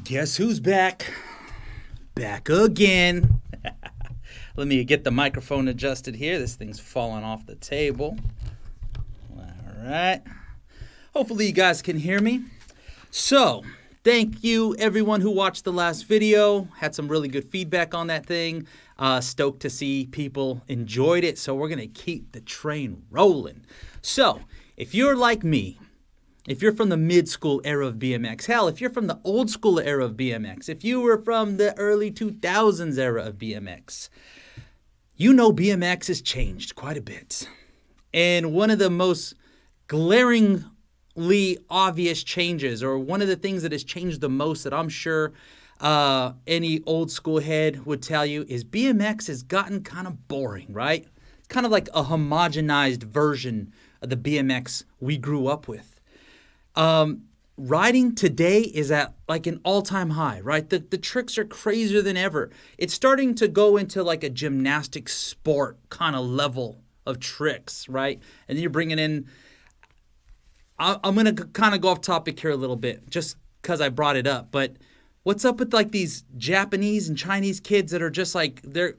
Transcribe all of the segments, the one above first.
Guess who's back? Back again. Let me get the microphone adjusted here. This thing's falling off the table. All right. Hopefully you guys can hear me. So, thank you everyone who watched the last video. Had some really good feedback on that thing. Stoked to see people enjoyed it. So we're going to keep the train rolling. So, if you're like me, if you're from the mid-school era of BMX, hell, if you're from the old-school era of BMX, if you were from the early 2000s era of BMX, you know BMX has changed quite a bit. And one of the most glaringly obvious changes, or one of the things that has changed the most that I'm sure any old-school head would tell you, is BMX has gotten kind of boring, right? It's kind of like a homogenized version of the BMX we grew up with. Riding today is at like an all-time high, right? The tricks are crazier than ever. It's starting to go into like a gymnastic sport kind of level of tricks, right? And then you're bringing in, I'm going to kind of go off topic here a little bit just because I brought it up. But what's up with like these Japanese and Chinese kids that are just like, they're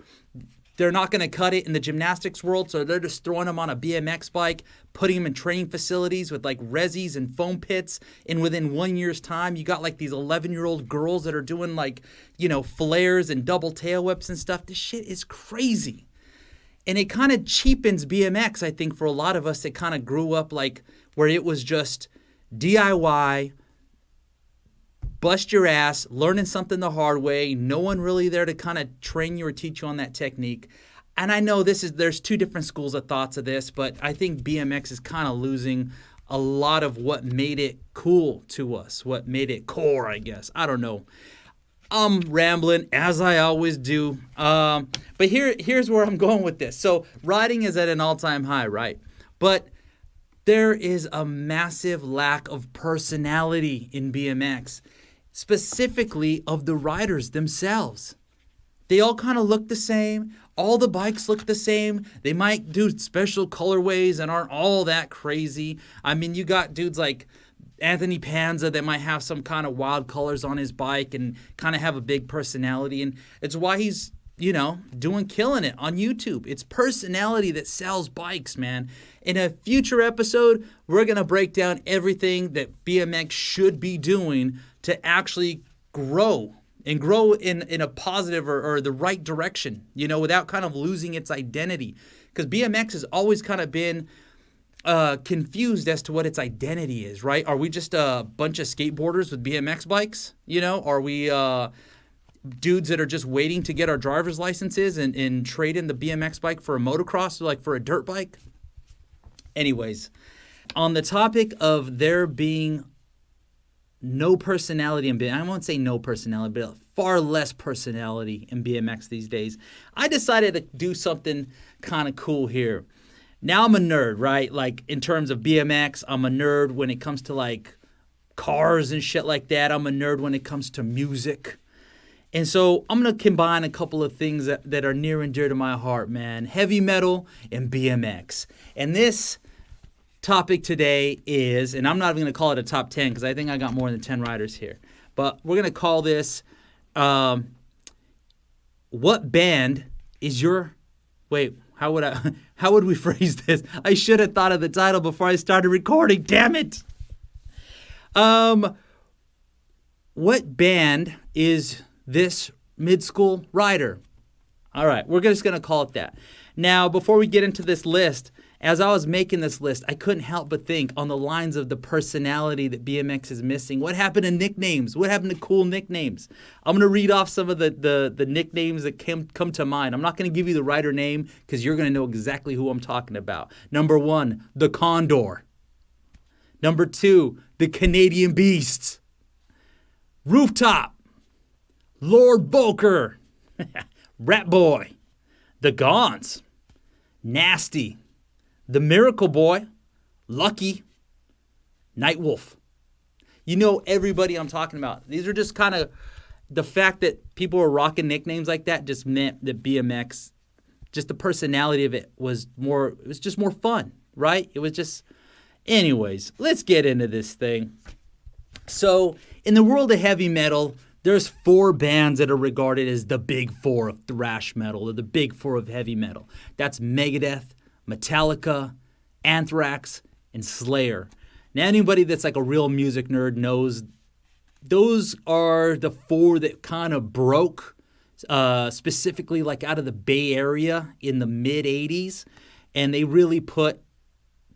not going to cut it in the gymnastics world, so they're just throwing them on a BMX bike, putting them in training facilities with like resis and foam pits, and within 1 year's time, you got like these 11-year-old girls that are doing like, you know, flares and double tail whips and stuff. This shit is crazy. And it kind of cheapens BMX, I think, for a lot of us that kind of grew up like where it was just DIY, bust your ass, learning something the hard way, no one really there to kind of train you or teach you on that technique. And I know there's two different schools of thoughts of this, but I think BMX is kind of losing a lot of what made it cool to us, what made it core, I guess. I don't know. I'm rambling, as I always do. But here's where I'm going with this. So riding is at an all-time high, right? But there is a massive lack of personality in BMX. Specifically of the riders themselves. They all kind of look the same. All the bikes look the same. They might do special colorways and aren't all that crazy. I mean, you got dudes like Anthony Panza that might have some kind of wild colors on his bike and kind of have a big personality. And it's why he's, killing it on YouTube. It's personality that sells bikes, man. In a future episode, we're going to break down everything that BMX should be doing to actually grow and grow in a positive or the right direction, without kind of losing its identity. Because BMX has always kind of been confused as to what its identity is, right? Are we just a bunch of skateboarders with BMX bikes? Are we dudes that are just waiting to get our driver's licenses and trade in the BMX bike for a motocross, like for a dirt bike? Anyways, on the topic of there being no personality in BMX, I won't say no personality, but far less personality in BMX these days, I decided to do something kind of cool here. Now I'm a nerd, right? Like in terms of BMX, I'm a nerd when it comes to like cars and shit like that. I'm a nerd when it comes to music. And so I'm going to combine a couple of things that are near and dear to my heart, man. Heavy metal and BMX. And this topic today is, and I'm not even going to call it a top 10 because I think I got more than 10 riders here. But we're going to call this, what band is your, wait, how would we phrase this? I should have thought of the title before I started recording, damn it. What band is this mid-school rider? All right, we're just going to call it that. Now, before we get into this list, as I was making this list, I couldn't help but think on the lines of the personality that BMX is missing. What happened to nicknames? What happened to cool nicknames? I'm going to read off some of the nicknames that come to mind. I'm not going to give you the rider name because you're going to know exactly who I'm talking about. Number 1, the Condor. Number 2, the Canadian Beast. Rooftop. Lord Volker, Rat Boy, the Gaunts, Nasty, the Miracle Boy, Lucky, Nightwolf. You know everybody I'm talking about. These are just kind of the fact that people were rocking nicknames like that just meant that BMX, just the personality of it was just more fun, right? It was just, anyways, let's get into this thing. So in the world of heavy metal, there's 4 bands that are regarded as the big 4 of thrash metal or the big 4 of heavy metal. That's Megadeth, Metallica, Anthrax, and Slayer. Now, anybody that's like a real music nerd knows those are the 4 that kind of broke, specifically like out of the Bay Area in the mid-'80s, and they really put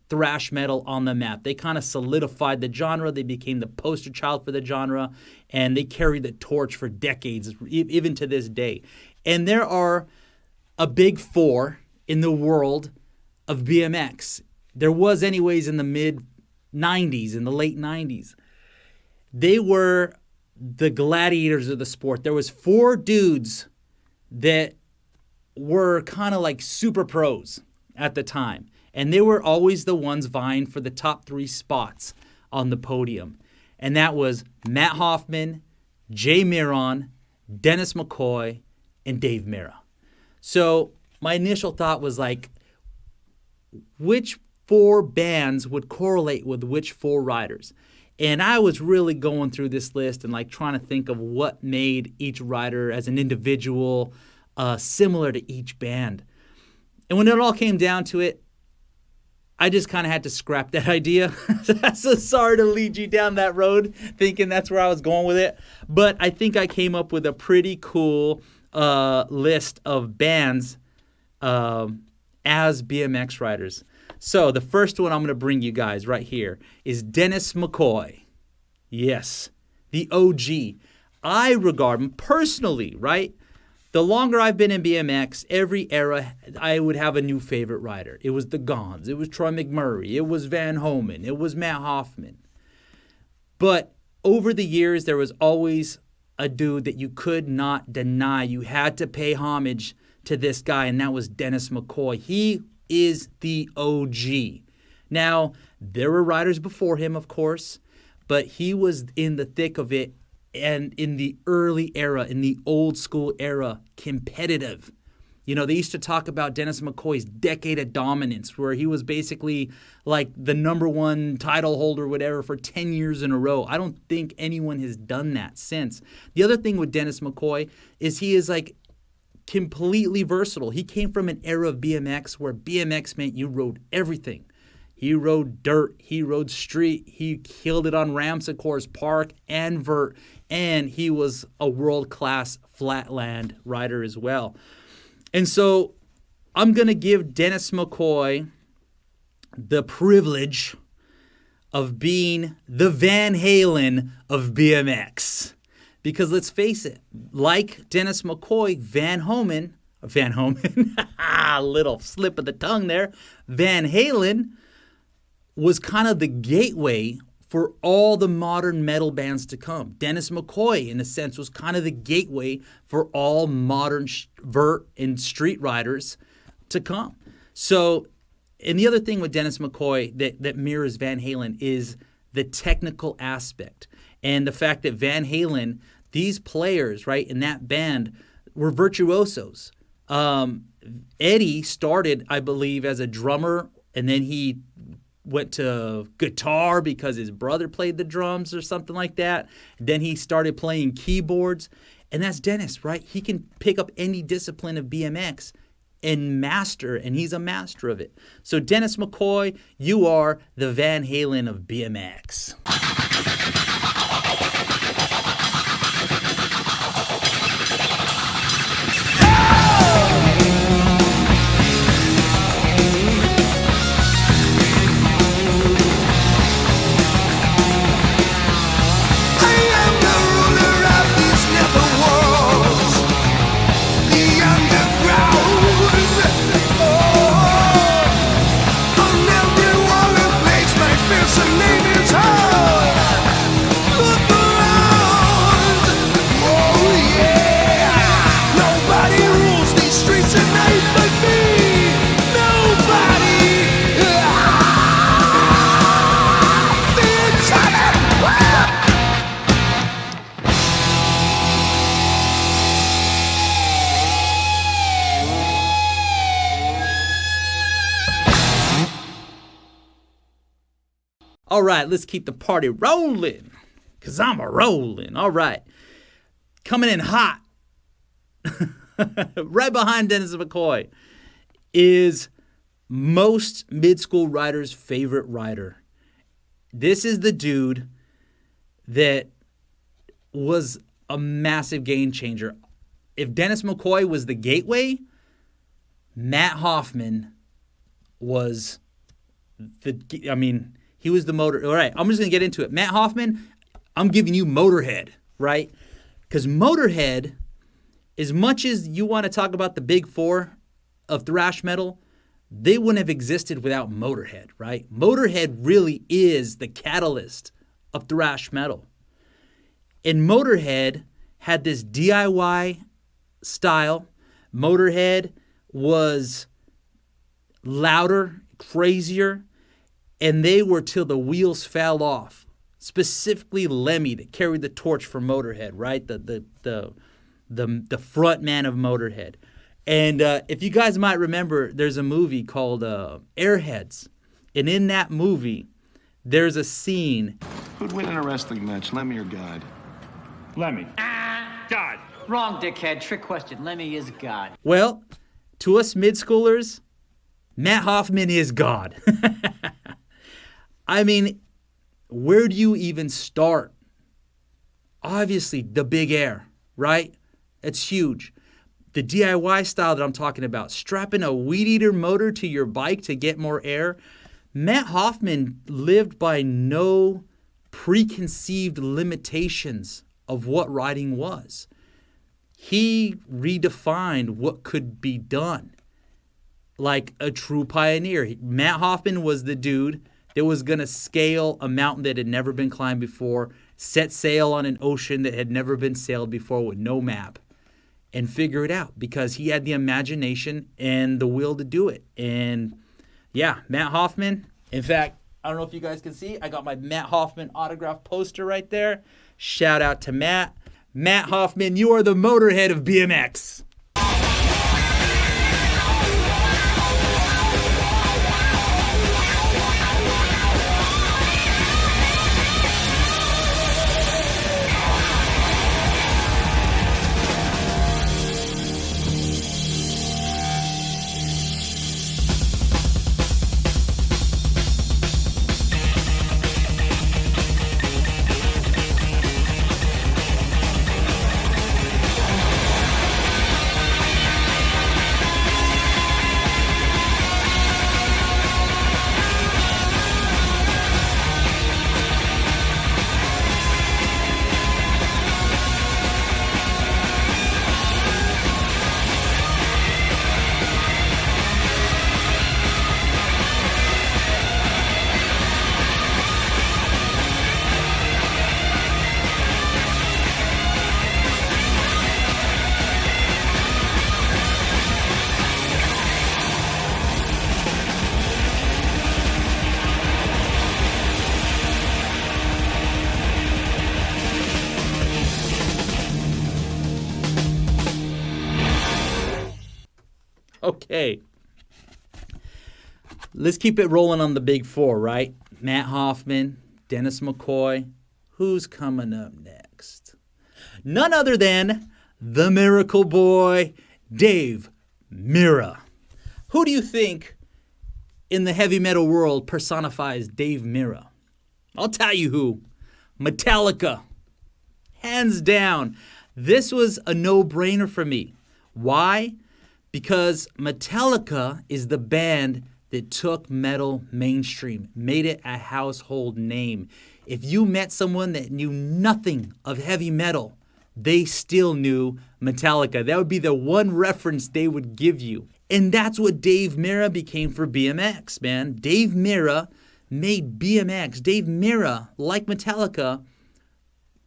thrash metal on the map. They kind of solidified the genre. They became the poster child for the genre, and they carried the torch for decades, even to this day. And there are a big 4 in the world of BMX. There was anyways in the mid-'90s, in the late 90s. They were the gladiators of the sport. There was 4 dudes that were kind of like super pros at the time. And they were always the ones vying for the top 3 spots on the podium. And that was Matt Hoffman, Jay Miron, Dennis McCoy, and Dave Mirra. So my initial thought was like, which 4 bands would correlate with which 4 riders? And I was really going through this list and like trying to think of what made each rider as an individual similar to each band. And when it all came down to it, I just kind of had to scrap that idea. So sorry to lead you down that road thinking that's where I was going with it. But I think I came up with a pretty cool list of bands as BMX riders. So the first one I'm going to bring you guys right here is Dennis McCoy. Yes, the OG. I regard him personally, right? The longer I've been in BMX, every era, I would have a new favorite rider. It was the Gons. It was Troy McMurray. It was Van Homan. It was Matt Hoffman. But over the years, there was always a dude that you could not deny. You had to pay homage to this guy, and that was Dennis McCoy. He is the OG. Now, there were riders before him, of course, but he was in the thick of it. And in the early era, in the old school era, competitive. You know, they used to talk about Dennis McCoy's decade of dominance, where he was basically like the number 1 title holder, whatever, for 10 years in a row. I don't think anyone has done that since. The other thing with Dennis McCoy is he is like completely versatile. He came from an era of BMX where BMX meant you rode everything. He rode dirt, he rode street, he killed it on ramps, of course, park and vert, and he was a world-class flatland rider as well. And so I'm going to give Dennis McCoy the privilege of being the Van Halen of BMX. Because let's face it, like Dennis McCoy, Van Homan, little slip of the tongue there, Van Halen was kind of the gateway for all the modern metal bands to come. Dennis McCoy, in a sense, was kind of the gateway for all modern vert and street riders to come. So, and the other thing with Dennis McCoy that mirrors Van Halen is the technical aspect. And the fact that Van Halen, these players, right, in that band were virtuosos. Eddie started, I believe, as a drummer, and then he went to guitar because his brother played the drums or something like that. Then he started playing keyboards. And that's Dennis, right? He can pick up any discipline of BMX and master, and he's a master of it. So Dennis McCoy, you are the Van Halen of BMX. All right, let's keep the party rolling, because I'm a rolling. All right. coming in hot, right behind Dennis McCoy, is most mid-school riders' favorite rider. This is the dude that was a massive game changer. If Dennis McCoy was the gateway, Matt Hoffman was he was the motor. All right, I'm just going to get into it. Matt Hoffman, I'm giving you Motorhead, right? Because Motorhead, as much as you want to talk about the big four of thrash metal, they wouldn't have existed without Motorhead, right? Motorhead really is the catalyst of thrash metal. And Motorhead had this DIY style. Motorhead was louder, crazier, and they were till the wheels fell off. Specifically Lemmy that carried the torch for Motorhead, right? The front man of Motorhead. And if you guys might remember, there's a movie called Airheads. And in that movie, there's a scene. Who'd win in a wrestling match, Lemmy or God? Lemmy. God. Wrong, dickhead. Trick question. Lemmy is God. Well, to us mid-schoolers, Matt Hoffman is God. I mean, where do you even start? Obviously, the big air, right? It's huge. The DIY style that I'm talking about, strapping a weed eater motor to your bike to get more air. Matt Hoffman lived by no preconceived limitations of what riding was. He redefined what could be done like a true pioneer. Matt Hoffman was the dude that was going to scale a mountain that had never been climbed before, set sail on an ocean that had never been sailed before with no map, and figure it out because he had the imagination and the will to do it. And yeah, Matt Hoffman. In fact, I don't know if you guys can see, I got my Matt Hoffman autograph poster right there. Shout out to Matt. Matt Hoffman, you are the Motorhead of BMX. Okay. Let's keep it rolling on the big four, right? Matt Hoffman, Dennis McCoy. Who's coming up next? None other than the Miracle Boy, Dave Mirra. Who do you think in the heavy metal world personifies Dave Mirra? I'll tell you who. Metallica. Hands down. This was a no-brainer for me. Why? Because Metallica is the band that took metal mainstream, made it a household name. If you met someone that knew nothing of heavy metal, they still knew Metallica. That would be the one reference they would give you. And that's what Dave Mirra became for BMX, man. Dave Mirra made BMX. Dave Mirra, like Metallica,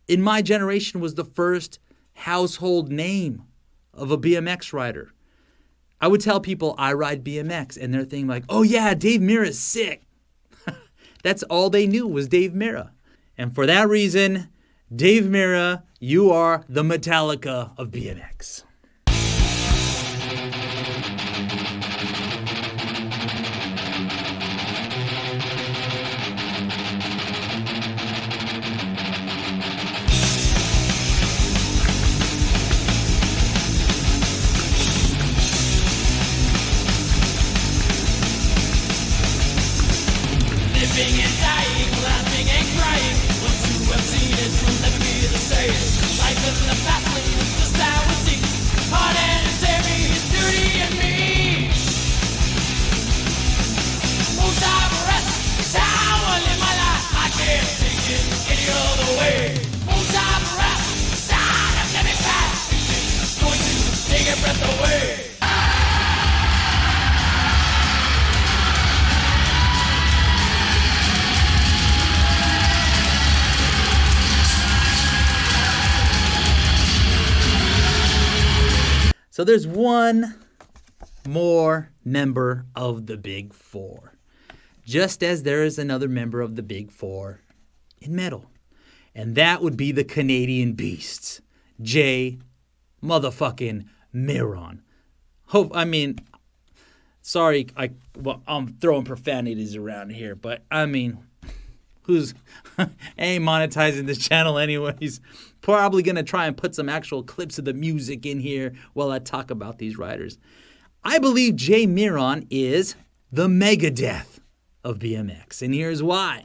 in my generation was the first household name of a BMX rider. I would tell people I ride BMX, and they're thinking like, oh yeah, Dave Mirra's sick. That's all they knew was Dave Mirra. And for that reason, Dave Mirra, you are the Metallica of BMX. Life is in the fast lane, it's just how it seems. Hard and heavy, his duty and me. Moonshine rest is how I live my life. I can't take it any other way. Moonshine rest is how I'm living fast. It's going to take your breath away. So there's one more member of the Big Four, just as there is another member of the Big Four in metal, and that would be the Canadian Beasts, J motherfucking Miron. Sorry, I'm throwing profanities around here, but I mean, who's ain't monetizing this channel anyways? Probably going to try and put some actual clips of the music in here while I talk about these riders. I believe Jay Miron is the Megadeth of BMX, and here's why.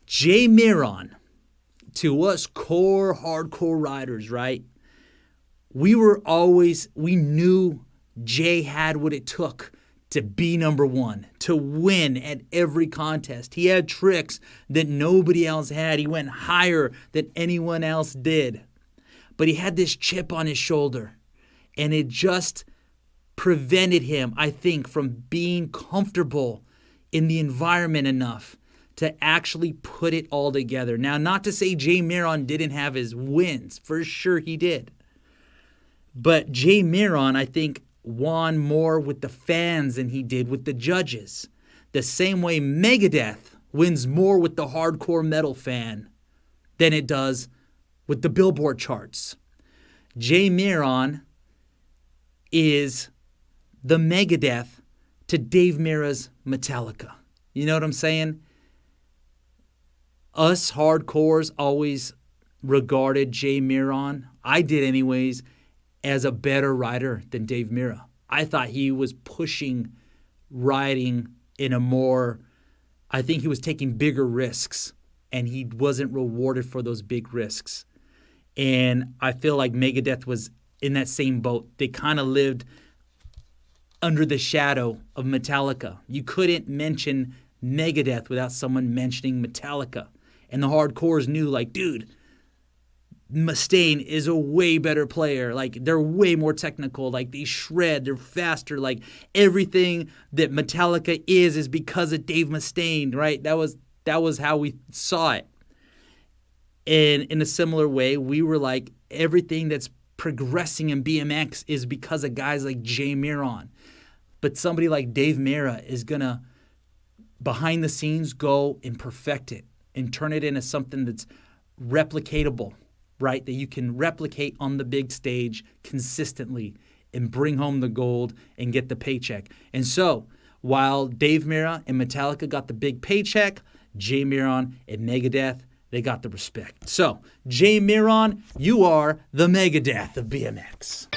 Jay Miron, to us core hardcore riders, right? We knew Jay had what it took to be number one, to win at every contest. He had tricks that nobody else had. He went higher than anyone else did. But he had this chip on his shoulder, and it just prevented him, I think, from being comfortable in the environment enough to actually put it all together. Now, not to say Jay Miron didn't have his wins. For sure he did. But Jay Miron, I think, won more with the fans than he did with the judges. The same way Megadeth wins more with the hardcore metal fan than it does with the Billboard charts. Jay Miron is the Megadeth to Dave Mirra's Metallica. You know what I'm saying? Us hardcores always regarded Jay Miron, I did anyways, as a better rider than Dave Mirra. I thought he was pushing riding in a more, I think he was taking bigger risks, and he wasn't rewarded for those big risks. And I feel like Megadeth was in that same boat. They kind of lived under the shadow of Metallica. You couldn't mention Megadeth without someone mentioning Metallica. And the hardcores knew, like, dude, Mustaine is a way better player. Like, they're way more technical. Like, they shred, they're faster. Like, everything that Metallica is because of Dave Mustaine, right? That was how we saw it. And in a similar way, we were like, everything that's progressing in BMX is because of guys like Jay Miron. But somebody like Dave Mirra is going to, behind the scenes, go and perfect it and turn it into something that's replicatable, right? That you can replicate on the big stage consistently and bring home the gold and get the paycheck. And so, while Dave Mirra and Metallica got the big paycheck, Jay Miron and Megadeth, they got the respect. So, Jay Miron, you are the Megadeth of BMX.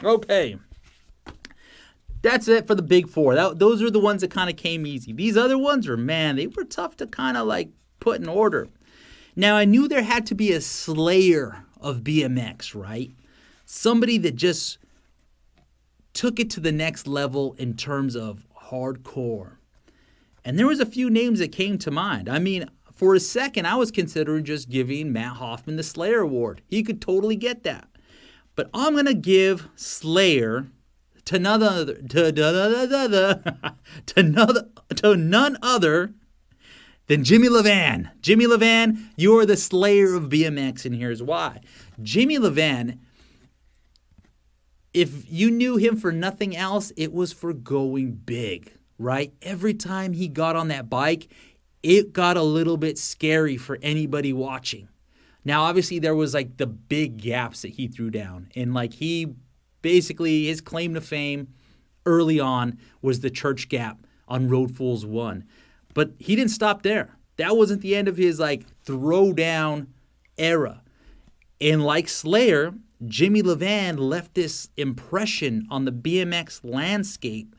Okay. That's it for the big four. Those are the ones that kind of came easy. These other ones were, man, they were tough to kind of like put in order. Now, I knew there had to be a slayer of BMX, right? Somebody that just took it to the next level in terms of hardcore. And there was a few names that came to mind. I mean, For a second, I was considering just giving Matt Hoffman the Slayer Award. He could totally get that. But I'm going to give Slayer to none other than Jimmy Levan. Jimmy Levan, you're the Slayer of BMX, and here's why. Jimmy Levan, if you knew him for nothing else, it was for going big, right? Every time he got on that bike, it got a little bit scary for anybody watching. Now, obviously, there was like the big gaps that he threw down. And like he basically, his claim to fame early on was the church gap on Road Fools 1. But he didn't stop there. That wasn't the end of his like throwdown era. And like Slayer, Jimmy Levan left this impression on the BMX landscape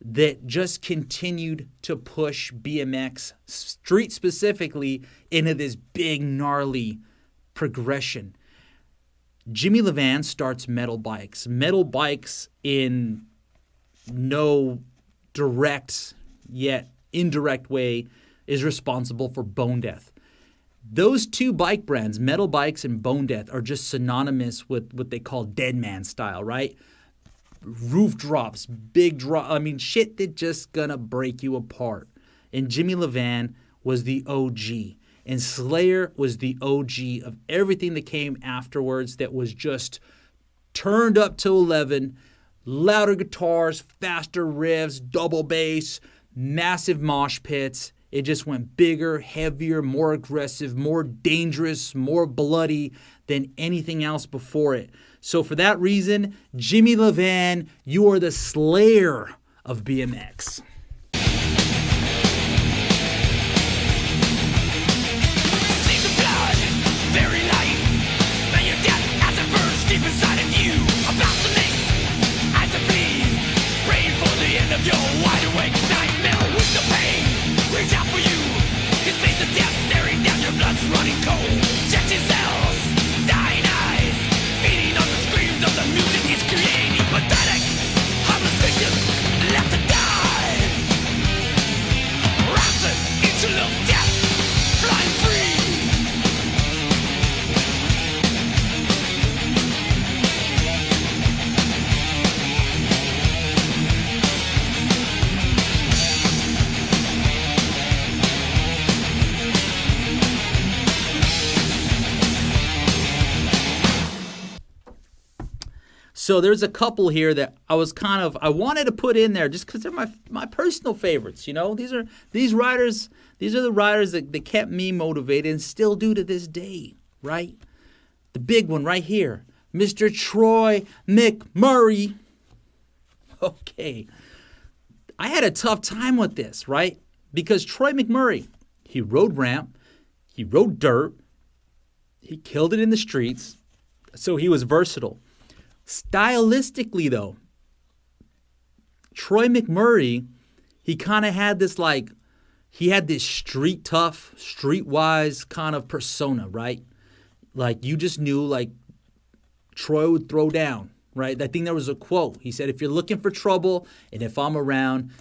that just continued to push BMX, street specifically, into this big, gnarly progression. Jimmy Levan starts metal bikes. Metal bikes in no direct yet indirect way is responsible for bone death. Those two bike brands, metal bikes and bone death, are just synonymous with what they call dead man style, right? Roof drops, big drop. I mean, shit that just gonna break you apart. And Jimmy Levan was the OG. And Slayer was the OG of everything that came afterwards that was just turned up to 11, louder guitars, faster riffs, double bass, massive mosh pits. It just went bigger, heavier, more aggressive, more dangerous, more bloody than anything else before it. So for that reason, Jimmy Levan, you are the Slayer of BMX. Deep inside of you, about to make as it bleeds, praying for the end of your wide awake nightmare with the pain. Reach out for you, his face of death staring down, your blood's running cold. Check his cells, dying eyes, feeding on the screams of the music he's creating. Pathetic, harmless victims left to die. Rapid, interlude death, flying free. So there's a couple here that I wanted to put in there just because they're my personal favorites. You know, these are the riders that kept me motivated and still do to this day, right? The big one right here, Mr. Troy McMurray. Okay. I had a tough time with this, right? Because Troy McMurray, he rode ramp, he rode dirt, he killed it in the streets, so he was versatile. Stylistically, though, Troy McMurray, he kind of had this he had this street tough, streetwise kind of persona, right? Like you just knew Troy would throw down, right? I think there was a quote. He said, if you're looking for trouble and if I'm around,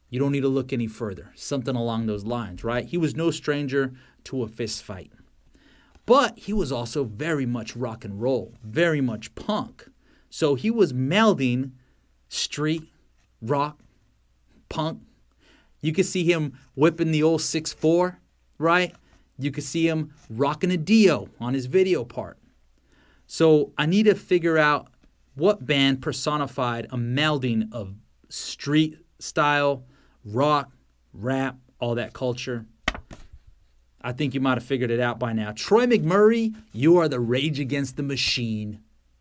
you don't need to look any further. Something along those lines, right? He was no stranger to a fist fight. But he was also very much rock and roll, very much punk. So he was melding street, rock, punk. You could see him whipping the old 6'4", right? You could see him rocking a Dio on his video part. So I need to figure out what band personified a melding of street style, rock, rap, all that culture. I think you might have figured it out by now. Troy McMurray, you are the Rage Against the Machine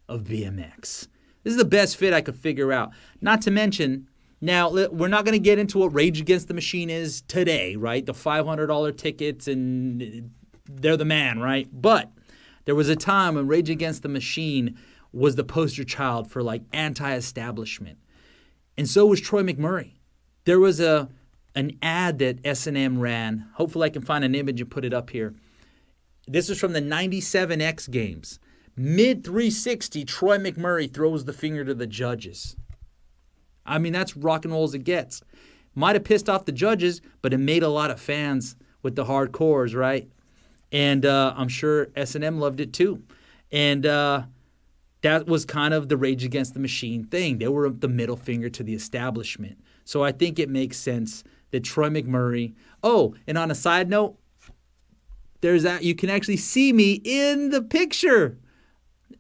of BMX. This is the best fit I could figure out. Not to mention, now we're not going to get into what Rage Against the Machine is today, right? The $500 tickets and they're the man, right? But there was a time when Rage Against the Machine was the poster child for anti-establishment. And so was Troy McMurray. There was an ad that S&M ran. Hopefully I can find an image and put it up here. This is from the 97 X Games. Mid 360, Troy McMurray throws the finger to the judges. I mean, that's rock and roll as it gets. Might have pissed off the judges, but it made a lot of fans with the hardcores, right? And I'm sure S&M loved it too. And that was kind of the Rage Against the Machine thing. They were the middle finger to the establishment. So I think it makes sense that Troy McMurray. Oh, and on a side note, there's that. You can actually see me in the picture.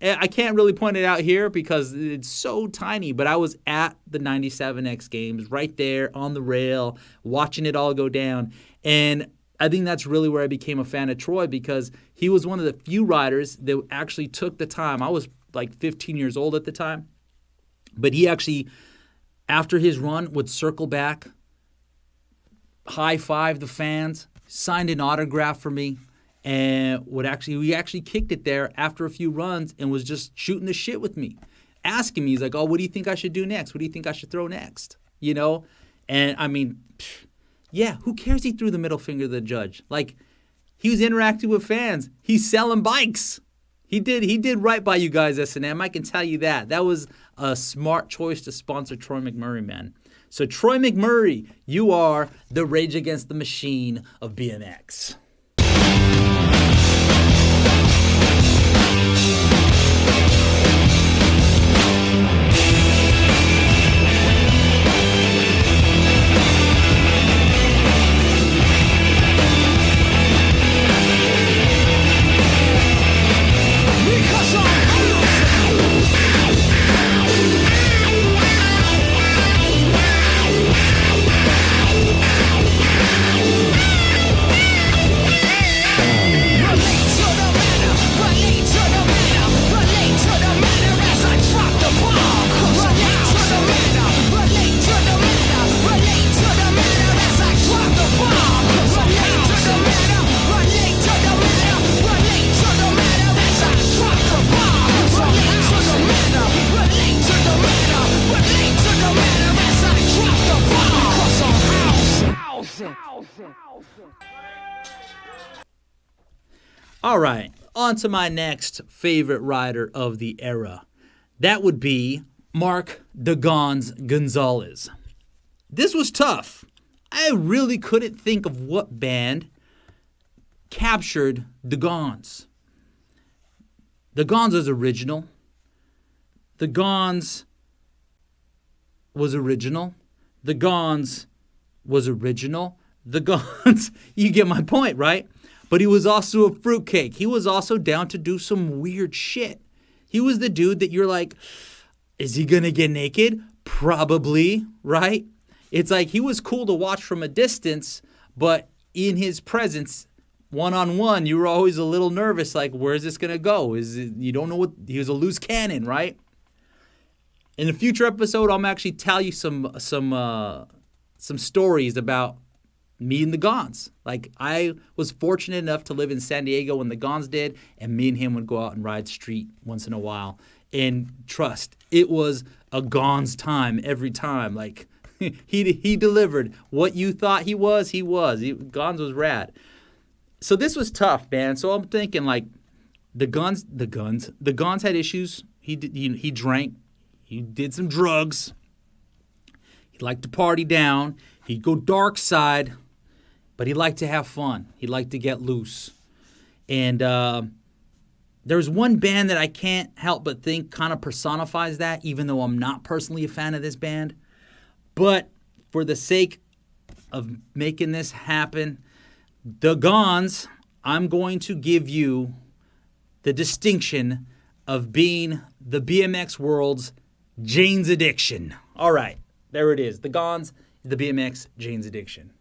I can't really point it out here because it's so tiny, but I was at the 97 X Games right there on the rail, watching it all go down. And I think that's really where I became a fan of Troy, because he was one of the few riders that actually took the time. I was like 15 years old at the time, but he actually, after his run, would circle back, high-five the fans, signed an autograph for me, and we actually kicked it there after a few runs and was just shooting the shit with me, asking me, he's like, oh, what do you think I should do next? What do you think I should throw next? You know? And I mean, yeah, who cares he threw the middle finger to the judge? Like, he was interacting with fans. He's selling bikes. He did right by you guys, S&M. I can tell you that. That was a smart choice to sponsor Troy McMurray, man. So Troy McMurray, you are the Rage Against the Machine of BMX. All right, on to my next favorite rider of the era. That would be Mark "The Gons" Gonzalez. This was tough. I really couldn't think of what band captured the Gons. The Gons was original. The Gons was original. The Gons was original. The Gons, you get my point, right? But he was also a fruitcake. He was also down to do some weird shit. He was the dude that you're like, is he going to get naked? Probably, right? It's like he was cool to watch from a distance, but in his presence, one-on-one, you were always a little nervous, like, where's this going to go? You don't know what, he was a loose cannon, right? In a future episode, I'm actually tell you some stories about me and the Gons. Like, I was fortunate enough to live in San Diego when the Gons did, and me and him would go out and ride street once in a while. And trust, it was a Gons time every time. Like, he delivered. What you thought he was. Gons was rad. So this was tough, man. So I'm thinking, like, the Gons had issues. He drank. He did some drugs. He liked to party down. He'd go dark side. But he liked to have fun. He liked to get loose. And there's one band that I can't help but think kind of personifies that, even though I'm not personally a fan of this band. But for the sake of making this happen, the Gons, I'm going to give you the distinction of being the BMX world's Jane's Addiction. All right, there it is. The Gons, the BMX Jane's Addiction.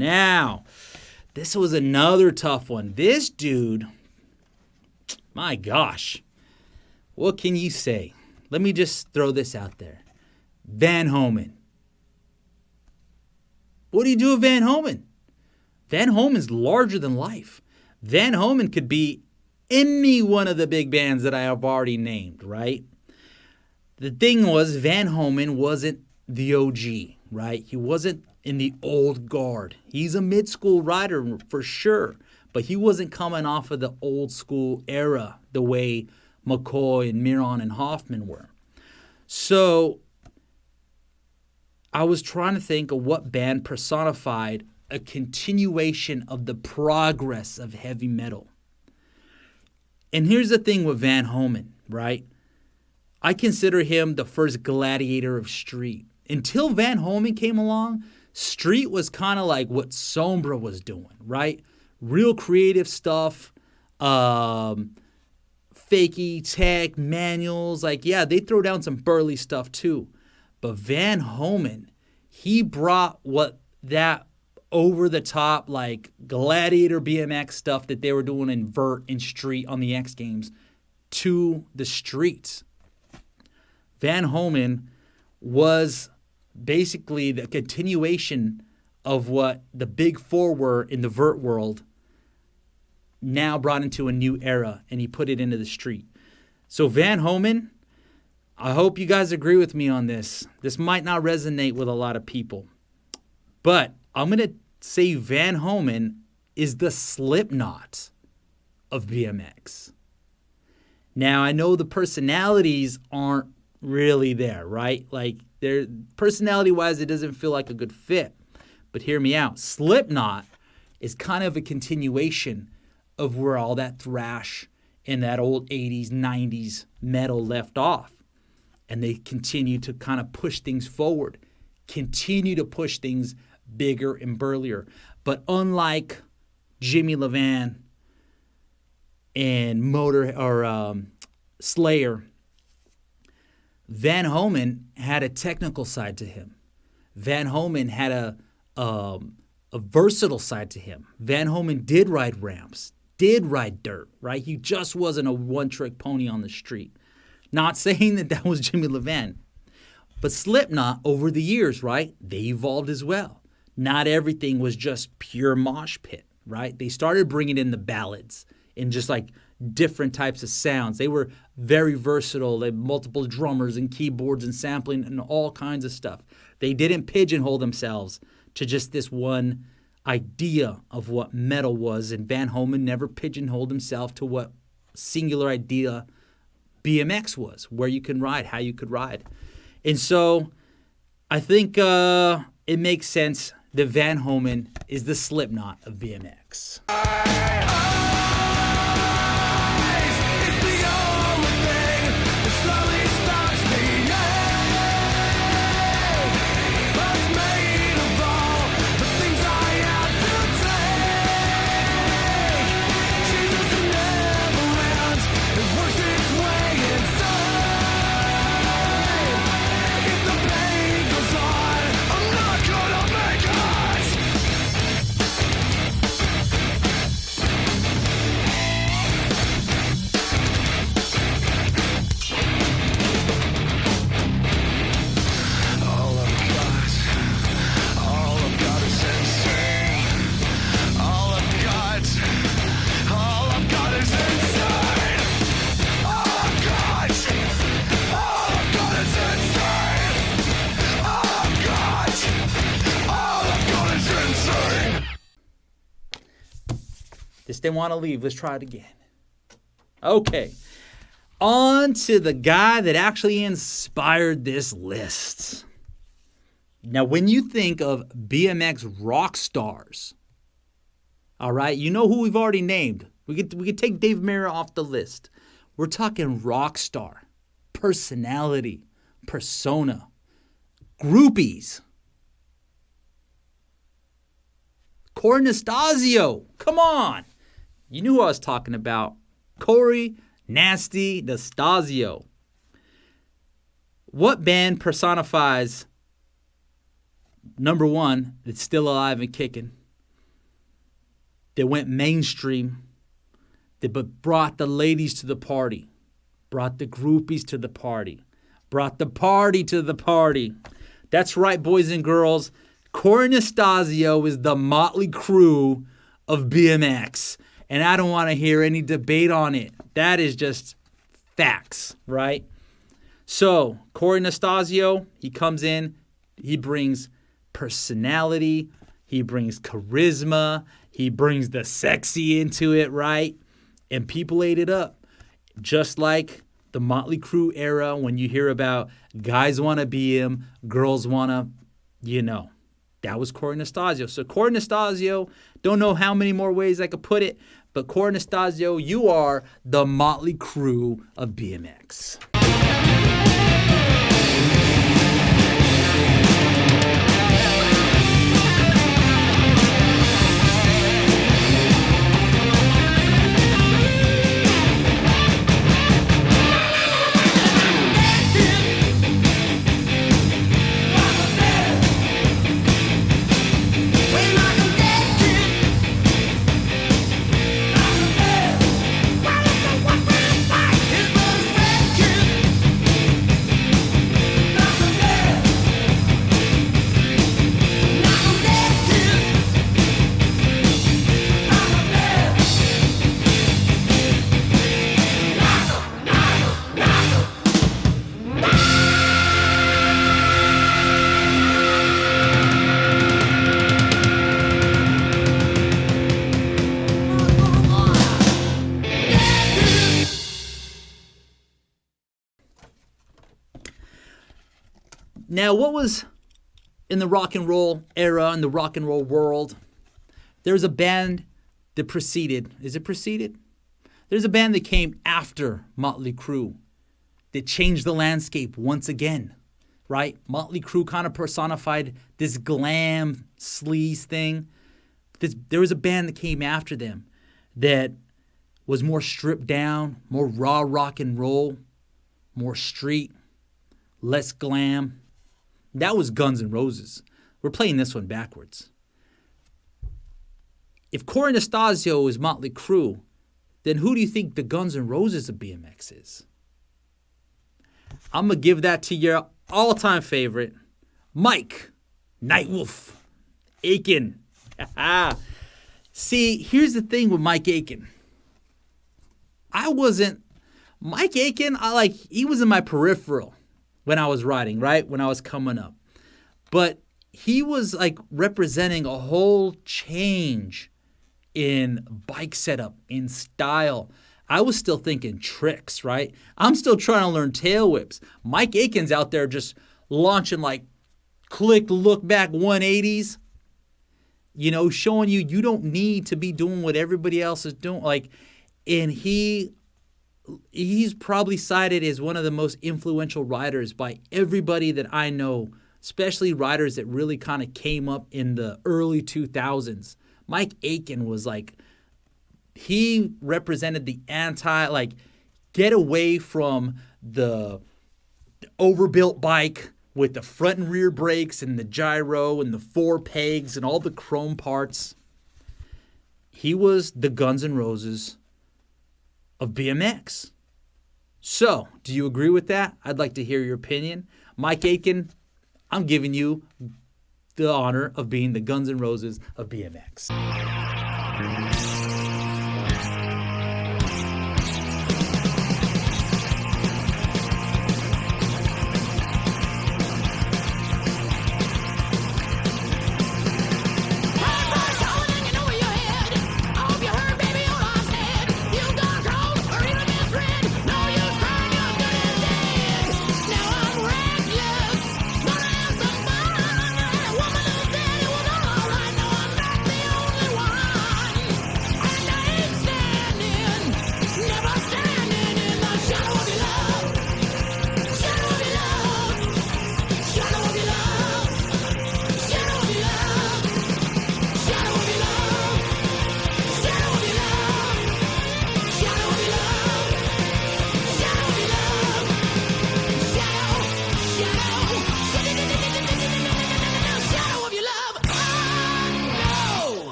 Now, this was another tough one. This dude, my gosh, what can you say? Let me just throw this out there. Van Homan. What do you do with Van Homan? Van Homan's larger than life. Van Homan could be any one of the big bands that I have already named, right? The thing was, Van Homan wasn't the OG, right? He wasn't in the old guard. He's a mid-school rider for sure, but he wasn't coming off of the old school era the way McCoy and Miron and Hoffman were. So I was trying to think of what band personified a continuation of the progress of heavy metal. And here's the thing with Van Homan, right? I consider him the first gladiator of street. Until Van Homan came along, street was kind of like what Sombra was doing, right? Real creative stuff, fakey tech, manuals. Like, yeah, they throw down some burly stuff too. But Van Homan, he brought what that over-the-top, like, gladiator BMX stuff that they were doing in vert and street on the X Games to the streets. Van Homan was basically the continuation of what the big four were in the vert world, now brought into a new era, and he put it into the street. So Van Homan, I hope you guys agree with me on this. This might not resonate with a lot of people, but I'm going to say Van Homan is the Slipknot of BMX. Now, I know the personalities aren't really there, right? Like, they're personality-wise, it doesn't feel like a good fit. But hear me out. Slipknot is kind of a continuation of where all that thrash and that old 80s, 90s metal left off. And they continue to kind of push things forward, continue to push things bigger and burlier. But unlike Jimmy Levan and Slayer, Van Homan had a technical side to him. Van Homan had a versatile side to him. Van Homan did ride ramps, did ride dirt, right? He just wasn't a one-trick pony on the street. Not saying that was Jimmy Levan. But Slipknot, over the years, right, they evolved as well. Not everything was just pure mosh pit, right? They started bringing in the ballads and just like different types of sounds. They were very versatile. They had multiple drummers and keyboards and sampling and all kinds of stuff. They didn't pigeonhole themselves to just this one idea of what metal was, and Van Homan never pigeonholed himself to what singular idea BMX was, where you can ride, how you could ride. And so I think it makes sense that Van Homan is the Slipknot of BMX. Just didn't want to leave. Let's try it again. Okay. On to the guy that actually inspired this list. Now, when you think of BMX rock stars, all right, you know who we've already named. We could take Dave Mirra off the list. We're talking rock star, personality, persona, groupies. Anastasio, come on. You knew who I was talking about. Corey Nasty Anastasio. What band personifies, number one, that's still alive and kicking? that went mainstream, that brought the ladies to the party, brought the groupies to the party, brought the party to the party. That's right, boys and girls. Corey Anastasio is the motley crew of BMX. And I don't want to hear any debate on it. That is just facts, right? So, Corey Anastasio, he comes in, he brings personality, he brings charisma, he brings the sexy into it, right? And people ate it up. Just like the Motley Crue era, when you hear about guys want to be him, girls want to, that was Corey Anastasio. So Corey Anastasio, don't know how many more ways I could put it, but Corey Anastasio, you are the Motley Crue of BMX. Now, what was in the rock and roll era, in the rock and roll world? There's a band that preceded. Is it preceded? There's a band that came after Motley Crue that changed the landscape once again, right? Motley Crue kind of personified this glam sleaze thing. There was a band that came after them that was more stripped down, more raw rock and roll, more street, less glam. That was Guns N' Roses. We're playing this one backwards. If Corey Anastasio is Motley Crue, then who do you think the Guns N' Roses of BMX is? I'm going to give that to your all-time favorite, Mike Nightwolf Aiken. See, here's the thing with Mike Aiken. Mike Aiken, he was in my peripheral when I was riding, right? When I was coming up. But he was representing a whole change in bike setup, in style. I was still thinking tricks, right? I'm still trying to learn tail whips. Mike Aiken's out there just launching click, look back 180s, showing you don't need to be doing what everybody else is doing. And he's probably cited as one of the most influential riders by everybody that I know, especially riders that really kind of came up in the early 2000s. Mike Aiken was he represented the get away from the overbuilt bike with the front and rear brakes and the gyro and the 4 pegs and all the chrome parts. He was the Guns N' Roses of BMX. So, do you agree with that? I'd like to hear your opinion. Mike Aiken, I'm giving you the honor of being the Guns N' Roses of BMX.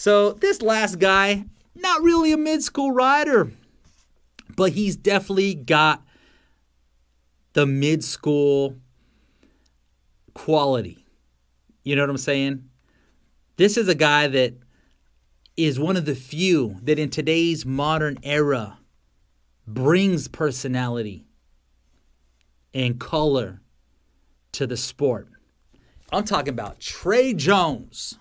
So this last guy, not really a mid-school rider, but he's definitely got the mid-school quality. You know what I'm saying? This is a guy that is one of the few that in today's modern era brings personality and color to the sport. I'm talking about Trey Jones.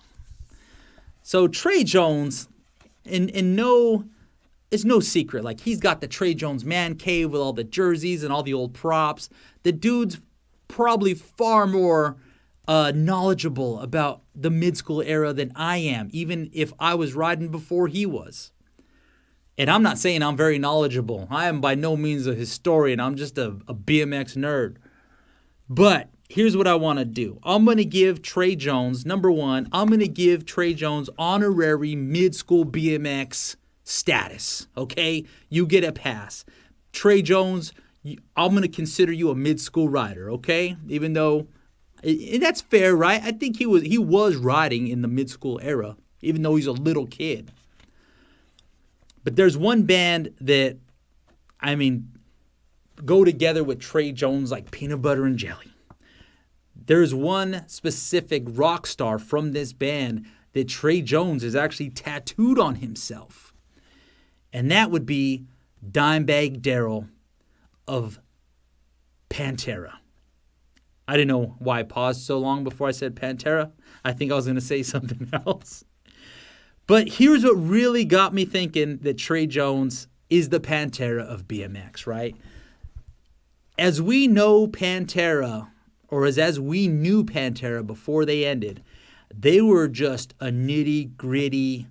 So Trey Jones, it's no secret. Like, he's got the Trey Jones man cave with all the jerseys and all the old props. The dude's probably far more knowledgeable about the mid-school era than I am, even if I was riding before he was. And I'm not saying I'm very knowledgeable. I am by no means a historian. I'm just a BMX nerd. But here's what I want to do. I'm going to give Trey Jones, number one, I'm going to give Trey Jones honorary mid-school BMX status, okay? You get a pass. Trey Jones, I'm going to consider you a mid-school rider, okay? Even though, and that's fair, right? I think he was riding in the mid-school era, even though he's a little kid. But there's one band that, go together with Trey Jones like peanut butter and jelly. There's one specific rock star from this band that Trey Jones is actually tattooed on himself. And that would be Dimebag Darrell of Pantera. I didn't know why I paused so long before I said Pantera. I think I was going to say something else. But here's what really got me thinking that Trey Jones is the Pantera of BMX, right? As we know Pantera, or as we knew Pantera before they ended, they were just a nitty-gritty,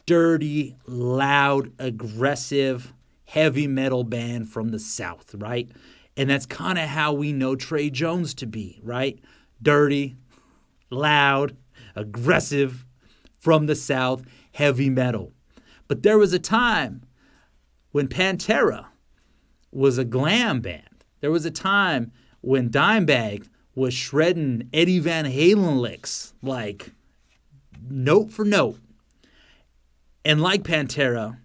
dirty, loud, aggressive, heavy metal band from the South, right? And that's kind of how we know Trey Jones to be, right? Dirty, loud, aggressive, from the South, heavy metal. But there was a time when Pantera was a glam band. There was a time when Dimebag was shredding Eddie Van Halen licks, like note for note. And like Pantera,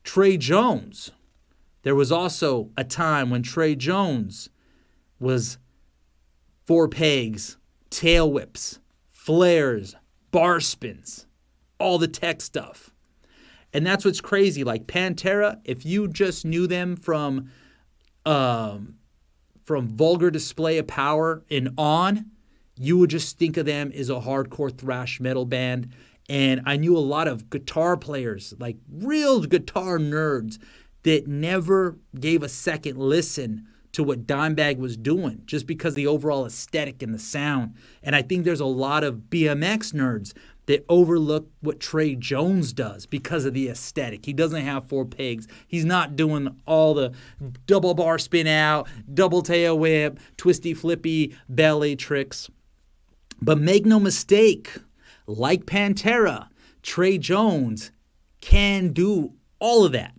Trey Jones, there was also a time when Trey Jones was four pegs, tail whips, flares, bar spins, all the tech stuff. And that's what's crazy. Like Pantera, if you just knew them from Vulgar Display of Power and on, you would just think of them as a hardcore thrash metal band. And I knew a lot of guitar players, like real guitar nerds, that never gave a second listen to what Dimebag was doing just because of the overall aesthetic and the sound. And I think there's a lot of BMX nerds that overlook what Trey Jones does because of the aesthetic. He doesn't have four pegs. He's not doing all the double bar spin out, double tail whip, twisty flippy belly tricks. But make no mistake, like Pantera, Trey Jones can do all of that.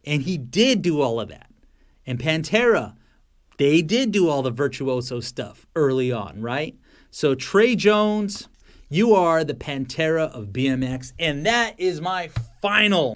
And he did do all of that. And Pantera, they did do all the virtuoso stuff early on, right? So Trey Jones, you are the Pantera of BMX, and that is my final.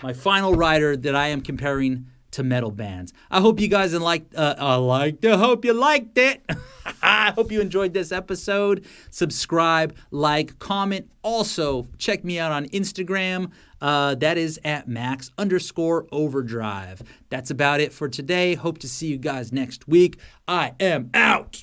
My final rider that I am comparing to metal bands. I hope you guys hope you liked it. I hope you enjoyed this episode. Subscribe, like, comment. Also, check me out on Instagram. That is at max_overdrive. That's about it for today. Hope to see you guys next week. I am out.